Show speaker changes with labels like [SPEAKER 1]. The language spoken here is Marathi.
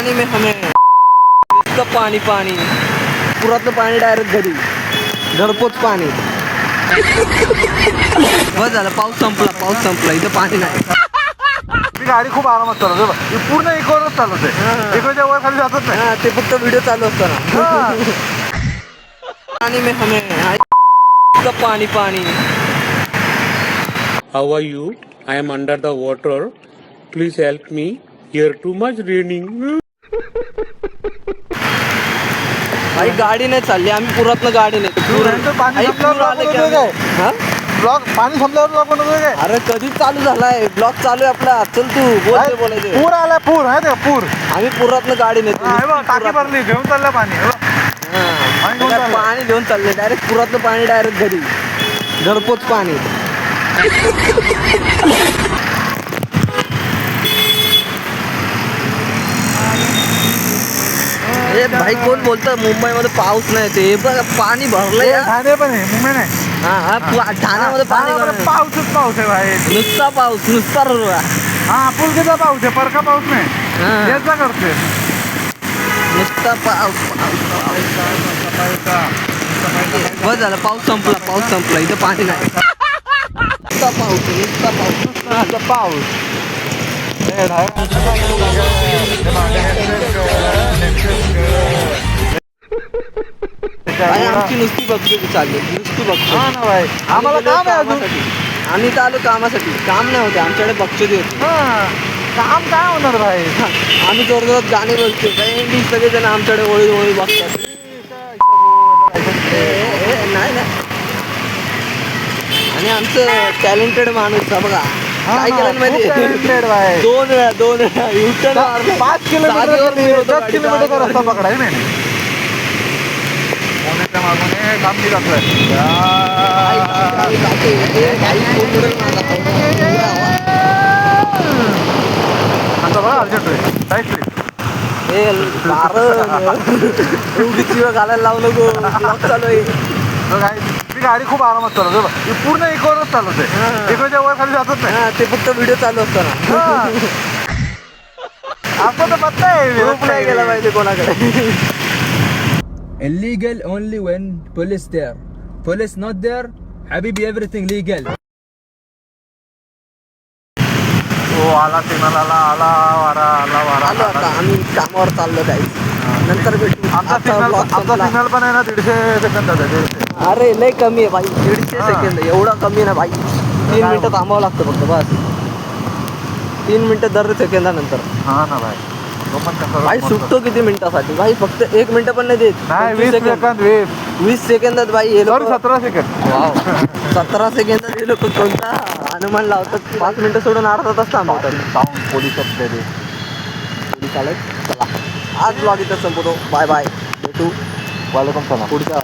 [SPEAKER 1] पानी में हमें नुसतं पाणी पाणी पुरातलं पाणी डायरेक्ट घरी घरपोच पाणी. बस झालं, पाऊस संपला इथं पाणी नाही.
[SPEAKER 2] ती गाडी खूप आरामात चालवते बघ. ही पूर्ण इकोवरच चालवते. इकोच्या वर खाली जातच नाही.
[SPEAKER 1] हा, ते फक्त व्हिडिओ चालू असताना. पाणी में हमें पाणी पाणी.
[SPEAKER 3] How are you? I am under the water. Please help me. Here too much raining.
[SPEAKER 1] भाई गाडी नाही चालली, आम्ही पुरातनं गाडी नाही.
[SPEAKER 2] पाणी ब्लॉक पाणी संपल्यावर ब्लॉक बनवतोय काय?
[SPEAKER 1] अरे कधीच चालू झालाय, ब्लॉक चालू आहे आपला. चल तू बोलायचे.
[SPEAKER 2] पूर आला, पूर आहे ते पूर.
[SPEAKER 1] आम्ही पुरातनं गाडी नेतो.
[SPEAKER 2] टाकी भरली, घेऊन चाललं पाणी.
[SPEAKER 1] पाणी घेऊन चालले डायरेक्ट पुरातलं पाणी डायरेक्ट घरी घरपोच पाणी. ए भाई कोण बोलतं मुंबईमध्ये पाऊस नाही ते बघ पाणी भरलंय.
[SPEAKER 2] ठाणे पण आहे, मुंबई नाही.
[SPEAKER 1] ठाण्यामध्ये पाणी
[SPEAKER 2] पाऊसच पाऊस आहे भाई.
[SPEAKER 1] नुसता पाऊस नुसता रुरवा.
[SPEAKER 2] हा पुलकेचा पाऊस आहे, परका पाऊस नाही. याचा करते
[SPEAKER 1] नुसता पाऊस. बस झालं, पाऊस संपला इथं पाणी नाही. नुसता पाऊस. आमची नुसती बघतो चालली, नुसती बघतो.
[SPEAKER 2] हा ना भाई, आम्हाला काम आहे अजून.
[SPEAKER 1] आम्ही तर आलो कामासाठी, काम नाही होते आमच्याकडे बक्षीस होते.
[SPEAKER 2] काम काय होणार भाई?
[SPEAKER 1] आम्ही जोरजोरात गाणे बोलतो, सगळेजण आमच्याकडे ओळी बघतात. नाही आणि आमचं टॅलेंटेड माणूस बघा काय केलं माहिती, दोन वेळा युटर्न
[SPEAKER 2] 5 किलोमीटर 10 किलोमीटर रस्ता पकडाय नाही. पुण्याच्या मागून काम मी जातोय. आता बघा अर्जंट
[SPEAKER 1] घालायला लावू नको, ब्लॉक चालू आहे.
[SPEAKER 2] ती गाडी खूप आरामात चालवते बघ. ही पूर्ण इकोवरच चालवते. इकोच्या वर खाली जातच नाही.
[SPEAKER 1] ते फक्त व्हिडिओ चालू असताना.
[SPEAKER 2] आपण तर पत्ता आहे,
[SPEAKER 1] नाही गेला पाहिजे कोणाकडे.
[SPEAKER 4] Illegal only when police there. Police not there, Habibi everything legal.
[SPEAKER 2] हो आला सिग्नल, आला वारा.
[SPEAKER 1] आलो आता आम्ही कामावर चाललो काही नंतर भेटू.
[SPEAKER 2] आमचा सिग्नल पण आहे ना 150 सेकंदाचा.
[SPEAKER 1] अरे लय कमी आहे भाई, 150 सेकंद एवढा कमी ना भाई. 3 मिनिटं थांबावं लागतं फक्त बस. 3 मिनिटं दर सेकंदानंतर.
[SPEAKER 2] हा ना भाई,
[SPEAKER 1] भाई सुटतो किती मिनिटासाठी भाई? फक्त 1 मिनिट पण नाही देत. 20 सेकंदात भाई हे लोक.
[SPEAKER 2] 17 सेकंद.
[SPEAKER 1] वाव 17 सेकंदात हे लोक कोणता अनुमान लावतात? 5 मिनिटं सोडून अर्धा तास थांबवतात.
[SPEAKER 2] पोलीस असते ते.
[SPEAKER 1] पोलीस आले. चला आज ब्लॉग इथं संपवतो. बाय भेटू
[SPEAKER 2] वालेकुम सलाम
[SPEAKER 1] पुढच्या.